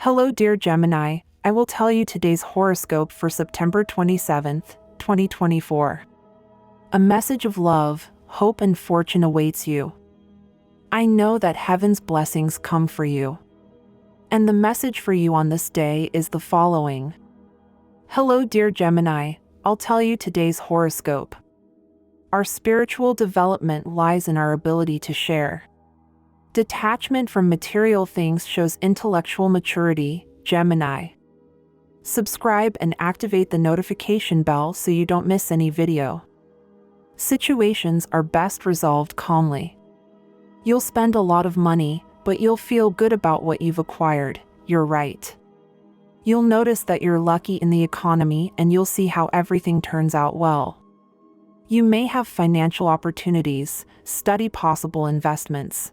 Hello, dear Gemini. I will tell you today's horoscope for September 27th, 2024. A message of love, hope, and fortune awaits you. I know that heaven's blessings come for you. And the message for you on this day is the following. Hello, dear Gemini. I'll tell you today's horoscope. Our spiritual development lies in our ability to share. Detachment from material things shows intellectual maturity, Gemini. Subscribe and activate the notification bell so you don't miss any video. Situations are best resolved calmly. You'll spend a lot of money, but you'll feel good about what you've acquired. You're right. You'll notice that you're lucky in the economy and you'll see how everything turns out well. You may have financial opportunities, study possible investments.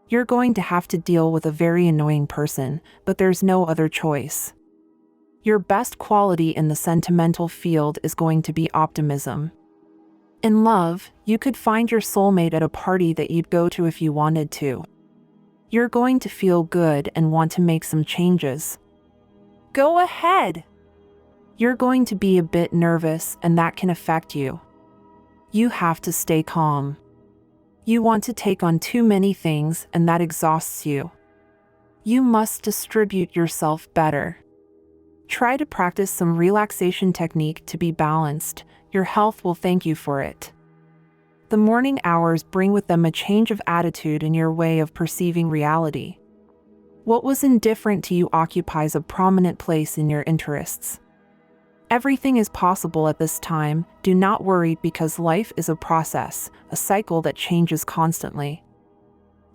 You're going to have to deal with a very annoying person, but there's no other choice. Your best quality in the sentimental field is going to be optimism. In love, you could find your soulmate at a party that you'd go to if you wanted to. You're going to feel good and want to make some changes. Go ahead! You're going to be a bit nervous and that can affect you. You have to stay calm. You want to take on too many things and that exhausts you. You must distribute yourself better. Try to practice some relaxation technique to be balanced. Your health will thank you for it. The morning hours bring with them a change of attitude in your way of perceiving reality. What was indifferent to you occupies a prominent place in your interests. Everything is possible at this time. Do not worry because life is a process, a cycle that changes constantly.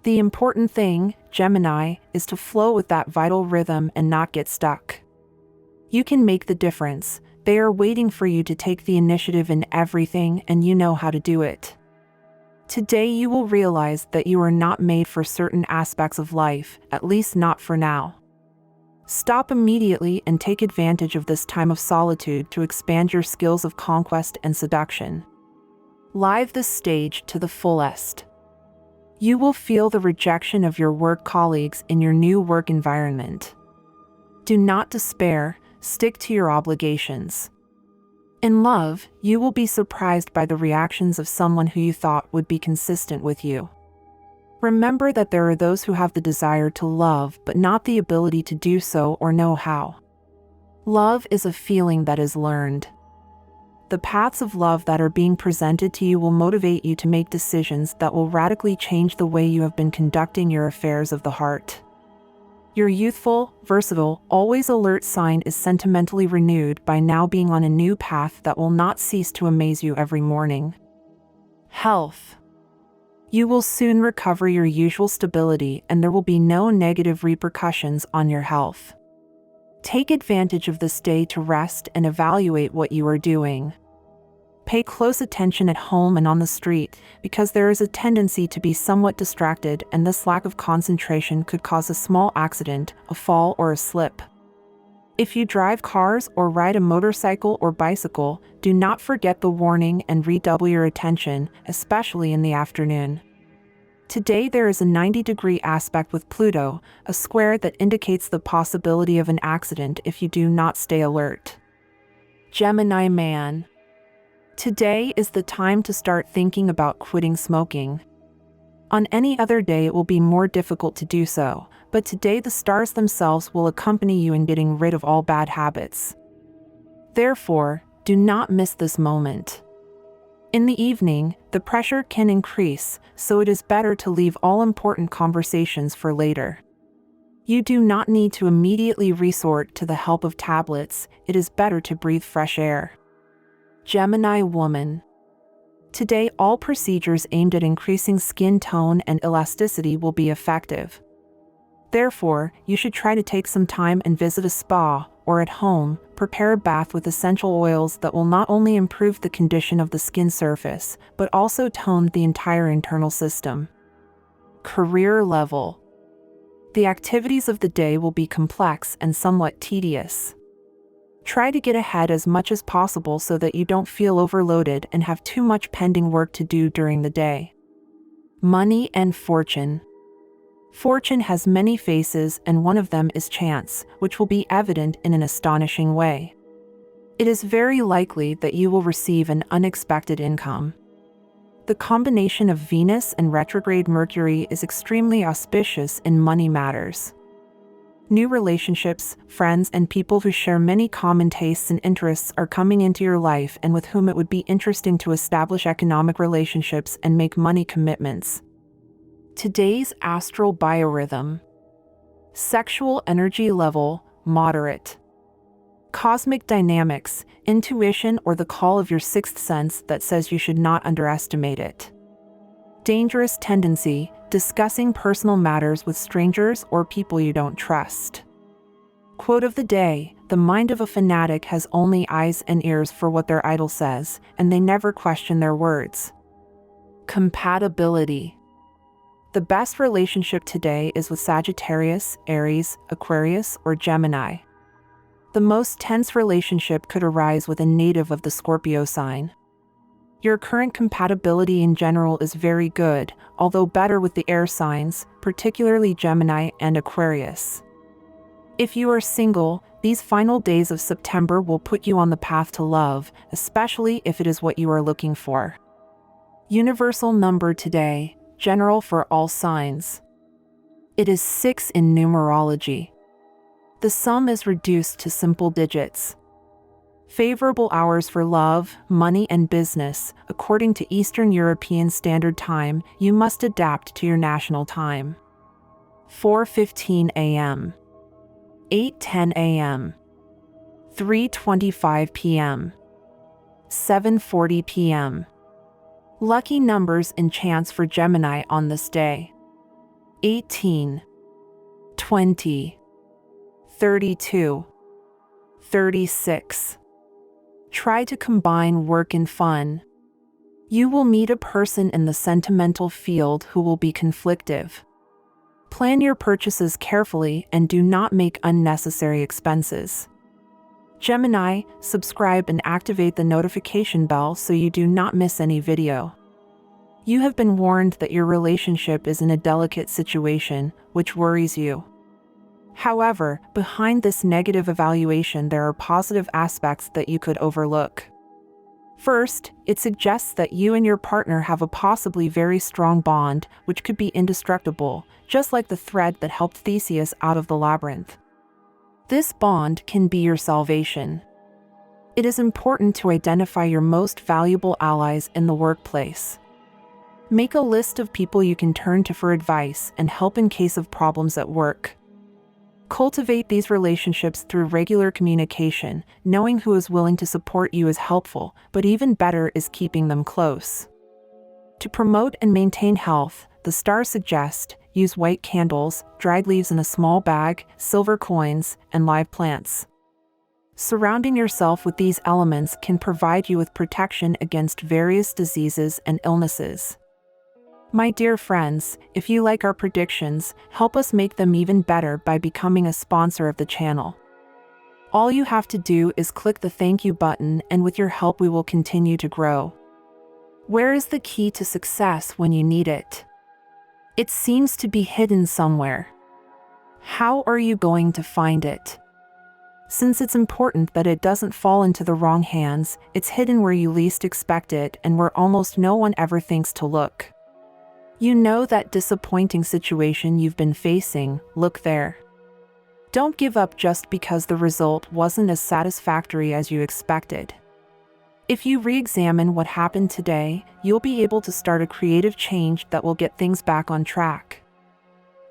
The important thing, Gemini, is to flow with that vital rhythm and not get stuck. You can make the difference. They are waiting for you to take the initiative in everything and you know how to do it. Today you will realize that you are not made for certain aspects of life, at least not for now. Stop immediately and take advantage of this time of solitude to expand your skills of conquest and seduction. Live the stage to the fullest. You will feel the rejection of your work colleagues in your new work environment. Do not despair, stick to your obligations. In love, you will be surprised by the reactions of someone who you thought would be consistent with you. Remember that there are those who have the desire to love but not the ability to do so or know how. Love is a feeling that is learned. The paths of love that are being presented to you will motivate you to make decisions that will radically change the way you have been conducting your affairs of the heart. Your youthful, versatile, always alert sign is sentimentally renewed by now being on a new path that will not cease to amaze you every morning. Health. You will soon recover your usual stability and there will be no negative repercussions on your health. Take advantage of this day to rest and evaluate what you are doing. Pay close attention at home and on the street, because there is a tendency to be somewhat distracted and this lack of concentration could cause a small accident, a fall, or a slip. If you drive cars or ride a motorcycle or bicycle, do not forget the warning and redouble your attention, especially in the afternoon. Today there is a 90-degree aspect with Pluto, a square that indicates the possibility of an accident if you do not stay alert. Gemini man. Today is the time to start thinking about quitting smoking. On any other day it will be more difficult to do so, but today the stars themselves will accompany you in getting rid of all bad habits. Therefore, do not miss this moment. In the evening, the pressure can increase, so it is better to leave all important conversations for later. You do not need to immediately resort to the help of tablets, it is better to breathe fresh air. Gemini woman. Today all procedures aimed at increasing skin tone and elasticity will be effective. Therefore, you should try to take some time and visit a spa, or at home, prepare a bath with essential oils that will not only improve the condition of the skin surface, but also tone the entire internal system. Career level. The activities of the day will be complex and somewhat tedious. Try to get ahead as much as possible so that you don't feel overloaded and have too much pending work to do during the day. Money and fortune. Fortune has many faces, and one of them is chance, which will be evident in an astonishing way. It is very likely that you will receive an unexpected income. The combination of Venus and retrograde Mercury is extremely auspicious in money matters. New relationships, friends, and people who share many common tastes and interests are coming into your life and with whom it would be interesting to establish economic relationships and make money commitments. Today's astral biorhythm. Sexual energy level, moderate. Cosmic dynamics, intuition, or the call of your sixth sense that says you should not underestimate it. Dangerous tendency, discussing personal matters with strangers or people you don't trust. Quote of the day: the mind of a fanatic has only eyes and ears for what their idol says, and they never question their words. Compatibility. The best relationship today is with Sagittarius, Aries, Aquarius, or Gemini. The most tense relationship could arise with a native of the Scorpio sign. Your current compatibility in general is very good, although better with the air signs, particularly Gemini and Aquarius. If you are single, these final days of September will put you on the path to love, especially if it is what you are looking for. Universal number today, general for all signs. It is 6 in numerology. The sum is reduced to simple digits. Favorable hours for love, money, and business. According to Eastern European Standard Time, you must adapt to your national time. 4:15 a.m. 8:10 a.m. 3:25 p.m. 7:40 p.m. Lucky numbers and chance for Gemini on this day: 18, 20, 32, 36. Try to combine work and fun. You will meet a person in the sentimental field who will be conflictive. Plan your purchases carefully and do not make unnecessary expenses. Gemini, subscribe and activate the notification bell so you do not miss any video. You have been warned that your relationship is in a delicate situation, which worries you. However, behind this negative evaluation there are positive aspects that you could overlook. First, it suggests that you and your partner have a possibly very strong bond, which could be indestructible, just like the thread that helped Theseus out of the labyrinth. This bond can be your salvation. It is important to identify your most valuable allies in the workplace. Make a list of people you can turn to for advice and help in case of problems at work. Cultivate these relationships through regular communication. Knowing who is willing to support you is helpful, but even better is keeping them close. To promote and maintain health, the stars suggest use white candles, dried leaves in a small bag, silver coins, and live plants. Surrounding yourself with these elements can provide you with protection against various diseases and illnesses. My dear friends, if you like our predictions, help us make them even better by becoming a sponsor of the channel. All you have to do is click the thank you button, and with your help we will continue to grow. Where is the key to success when you need it? It seems to be hidden somewhere. How are you going to find it? Since it's important that it doesn't fall into the wrong hands, it's hidden where you least expect it and where almost no one ever thinks to look. You know that disappointing situation you've been facing, look there. Don't give up just because the result wasn't as satisfactory as you expected. If you re-examine what happened today, you'll be able to start a creative change that will get things back on track.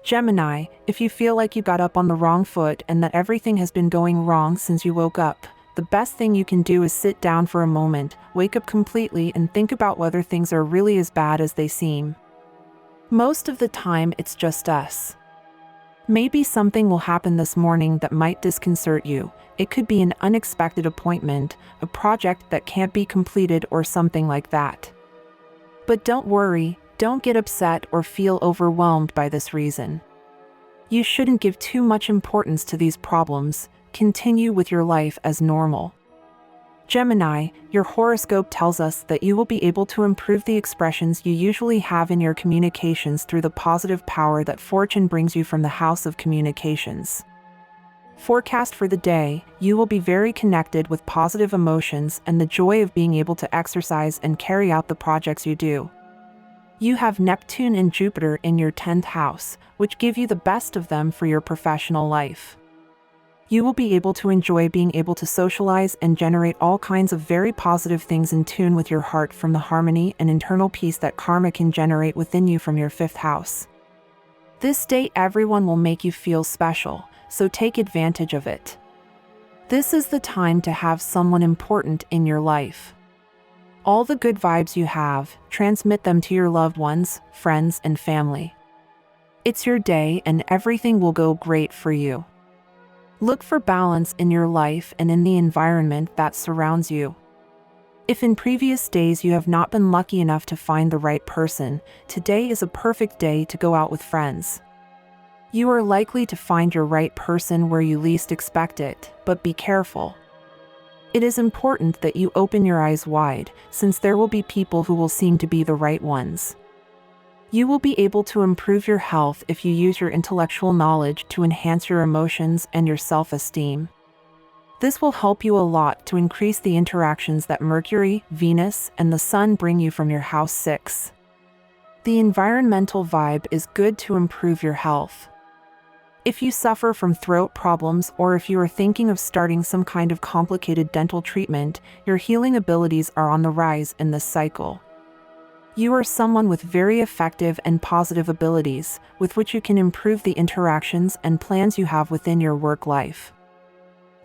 Gemini, if you feel like you got up on the wrong foot and that everything has been going wrong since you woke up, the best thing you can do is sit down for a moment, wake up completely, and think about whether things are really as bad as they seem. Most of the time, it's just us. Maybe something will happen this morning that might disconcert you. It could be an unexpected appointment, a project that can't be completed, or something like that. But don't worry, don't get upset or feel overwhelmed by this reason. You shouldn't give too much importance to these problems. Continue with your life as normal. Gemini, your horoscope tells us that you will be able to improve the expressions you usually have in your communications through the positive power that fortune brings you from the house of communications. Forecast for the day, you will be very connected with positive emotions and the joy of being able to exercise and carry out the projects you do. You have Neptune and Jupiter in your 10th house, which give you the best of them for your professional life. You will be able to enjoy being able to socialize and generate all kinds of very positive things in tune with your heart from the harmony and internal peace that karma can generate within you from your 5th house. This day everyone will make you feel special, so take advantage of it. This is the time to have someone important in your life. All the good vibes you have, transmit them to your loved ones, friends, and family. It's your day and everything will go great for you. Look for balance in your life and in the environment that surrounds you. If in previous days you have not been lucky enough to find the right person, today is a perfect day to go out with friends. You are likely to find your right person where you least expect it, but be careful. It is important that you open your eyes wide, since there will be people who will seem to be the right ones. You will be able to improve your health if you use your intellectual knowledge to enhance your emotions and your self-esteem. This will help you a lot to increase the interactions that Mercury, Venus, and the Sun bring you from your house 6. The environmental vibe is good to improve your health. If you suffer from throat problems or if you are thinking of starting some kind of complicated dental treatment, your healing abilities are on the rise in this cycle. You are someone with very effective and positive abilities, with which you can improve the interactions and plans you have within your work life.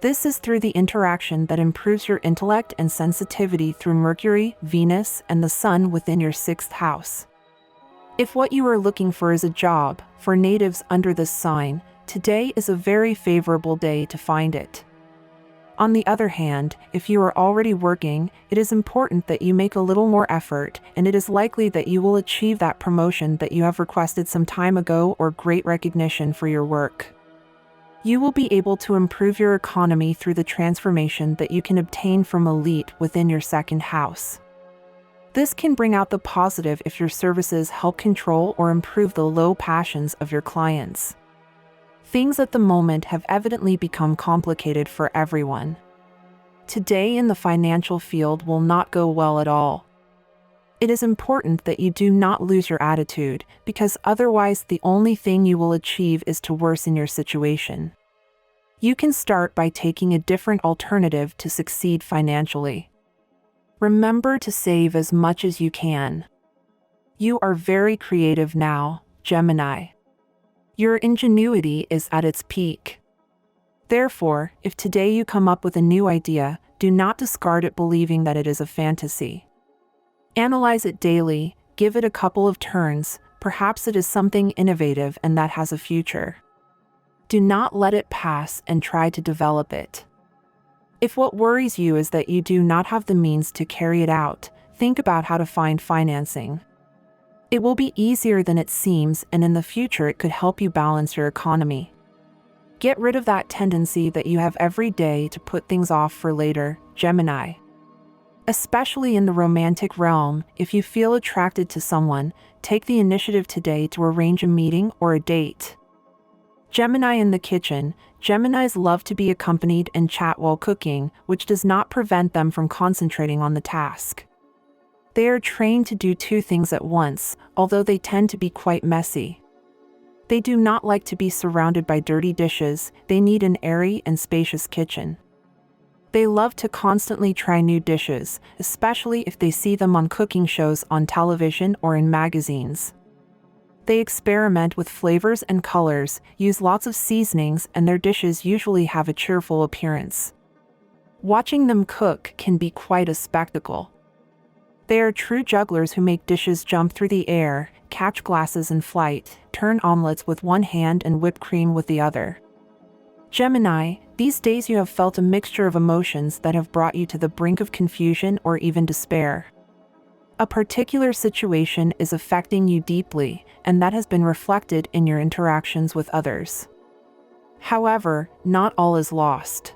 This is through the interaction that improves your intellect and sensitivity through Mercury, Venus, and the Sun within your 6th house. If what you are looking for is a job, for natives under this sign, today is a very favorable day to find it. On the other hand, if you are already working, it is important that you make a little more effort, and it is likely that you will achieve that promotion that you have requested some time ago or great recognition for your work. You will be able to improve your economy through the transformation that you can obtain from elite within your 2nd house. This can bring out the positive if your services help control or improve the low passions of your clients. Things at the moment have evidently become complicated for everyone. Today in the financial field will not go well at all. It is important that you do not lose your attitude, because otherwise the only thing you will achieve is to worsen your situation. You can start by taking a different alternative to succeed financially. Remember to save as much as you can. You are very creative now, Gemini. Your ingenuity is at its peak. Therefore, if today you come up with a new idea, do not discard it believing that it is a fantasy. Analyze it daily, give it a couple of turns, perhaps it is something innovative and that has a future. Do not let it pass and try to develop it. If what worries you is that you do not have the means to carry it out, think about how to find financing. It will be easier than it seems, and in the future it could help you balance your economy. Get rid of that tendency that you have every day to put things off for later, Gemini. Especially in the romantic realm, if you feel attracted to someone, take the initiative today to arrange a meeting or a date. Gemini in the kitchen, Geminis love to be accompanied and chat while cooking, which does not prevent them from concentrating on the task. They are trained to do 2 things at once, although they tend to be quite messy. They do not like to be surrounded by dirty dishes, they need an airy and spacious kitchen. They love to constantly try new dishes, especially if they see them on cooking shows on television or in magazines. They experiment with flavors and colors, use lots of seasonings, and their dishes usually have a cheerful appearance. Watching them cook can be quite a spectacle. They are true jugglers who make dishes jump through the air, catch glasses in flight, turn omelets with one hand and whipped cream with the other. Gemini, these days you have felt a mixture of emotions that have brought you to the brink of confusion or even despair. A particular situation is affecting you deeply, and that has been reflected in your interactions with others. However, not all is lost.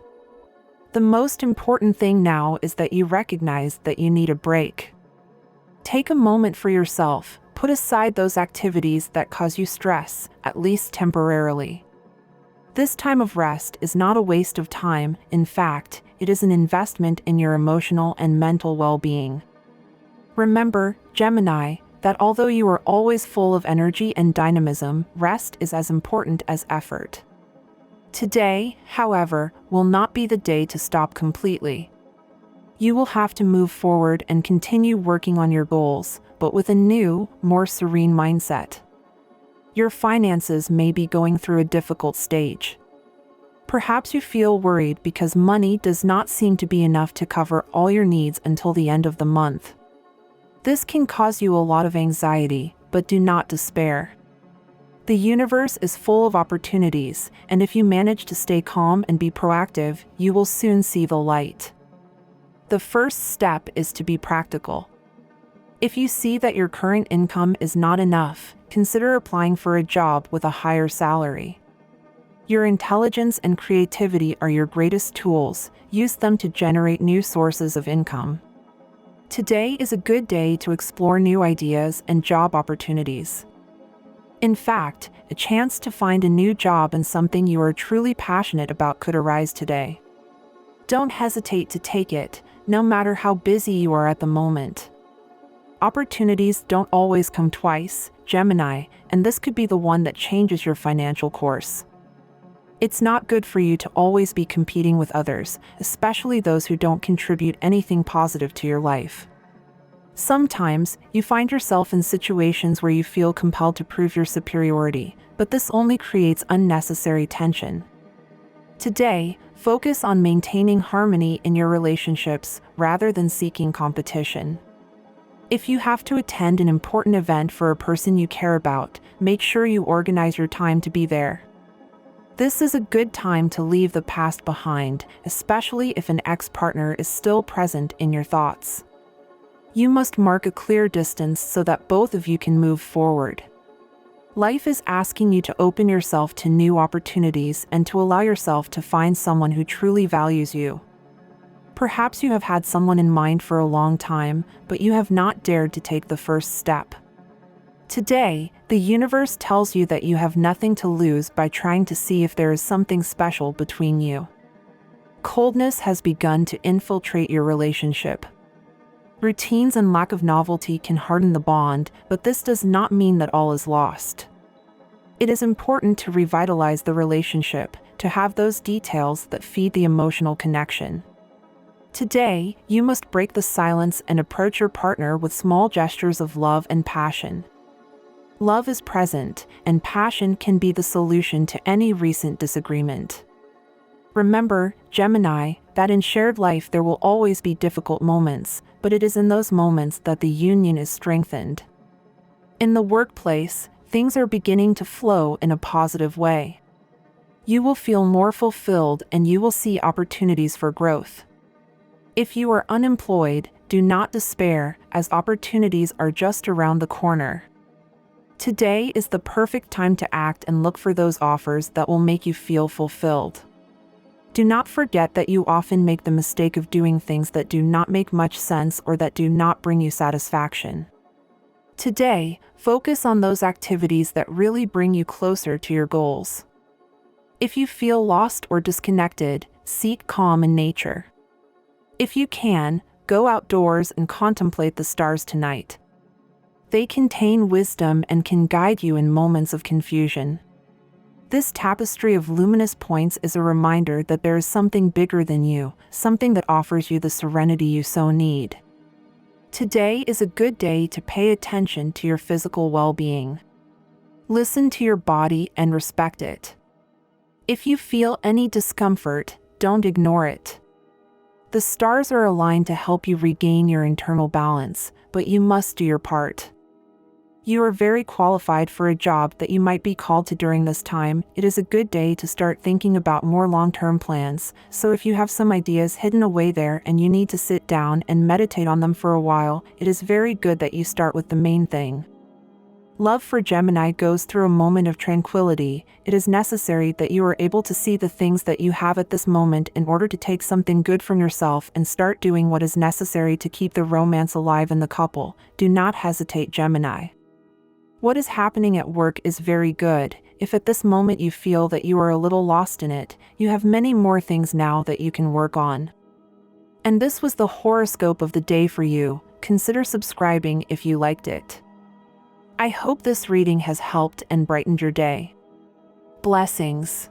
The most important thing now is that you recognize that you need a break. Take a moment for yourself. Put aside those activities that cause you stress, at least temporarily. This time of rest is not a waste of time. In fact, it is an investment in your emotional and mental well-being. Remember, Gemini, that although you are always full of energy and dynamism, rest is as important as effort. Today, however, will not be the day to stop completely. You will have to move forward and continue working on your goals, but with a new, more serene mindset. Your finances may be going through a difficult stage. Perhaps you feel worried because money does not seem to be enough to cover all your needs until the end of the month. This can cause you a lot of anxiety, but do not despair. The universe is full of opportunities, and if you manage to stay calm and be proactive, you will soon see the light. The first step is to be practical. If you see that your current income is not enough, consider applying for a job with a higher salary. Your intelligence and creativity are your greatest tools. Use them to generate new sources of income. Today is a good day to explore new ideas and job opportunities. In fact, a chance to find a new job and something you are truly passionate about could arise today. Don't hesitate to take it, no matter how busy you are at the moment. Opportunities don't always come twice, Gemini, and this could be the one that changes your financial course. It's not good for you to always be competing with others, especially those who don't contribute anything positive to your life. Sometimes, you find yourself in situations where you feel compelled to prove your superiority, but this only creates unnecessary tension. Today, focus on maintaining harmony in your relationships rather than seeking competition. If you have to attend an important event for a person you care about, make sure you organize your time to be there. This is a good time to leave the past behind, especially if an ex-partner is still present in your thoughts. You must mark a clear distance so that both of you can move forward. Life is asking you to open yourself to new opportunities and to allow yourself to find someone who truly values you. Perhaps you have had someone in mind for a long time, but you have not dared to take the first step. Today, the universe tells you that you have nothing to lose by trying to see if there is something special between you. Coldness has begun to infiltrate your relationship. Routines and lack of novelty can harden the bond, but this does not mean that all is lost. It is important to revitalize the relationship, to have those details that feed the emotional connection. Today, you must break the silence and approach your partner with small gestures of love and passion. Love is present, and passion can be the solution to any recent disagreement. Remember, Gemini, that in shared life there will always be difficult moments, but it is in those moments that the union is strengthened. In the workplace, things are beginning to flow in a positive way. You will feel more fulfilled and you will see opportunities for growth. If you are unemployed, do not despair, as opportunities are just around the corner. Today is the perfect time to act and look for those offers that will make you feel fulfilled. Do not forget that you often make the mistake of doing things that do not make much sense or that do not bring you satisfaction. Today, focus on those activities that really bring you closer to your goals. If you feel lost or disconnected, seek calm in nature. If you can, go outdoors and contemplate the stars tonight. They contain wisdom and can guide you in moments of confusion. This tapestry of luminous points is a reminder that there is something bigger than you, something that offers you the serenity you so need. Today is a good day to pay attention to your physical well-being. Listen to your body and respect it. If you feel any discomfort, don't ignore it. The stars are aligned to help you regain your internal balance, but you must do your part. You are very qualified for a job that you might be called to during this time. It is a good day to start thinking about more long-term plans, so if you have some ideas hidden away there and you need to sit down and meditate on them for a while, it is very good that you start with the main thing. Love for Gemini goes through a moment of tranquility. It is necessary that you are able to see the things that you have at this moment in order to take something good from yourself and start doing what is necessary to keep the romance alive in the couple. Do not hesitate, Gemini. What is happening at work is very good. If at this moment you feel that you are a little lost in it, you have many more things now that you can work on. And this was the horoscope of the day for you. Consider subscribing if you liked it. I hope this reading has helped and brightened your day. Blessings.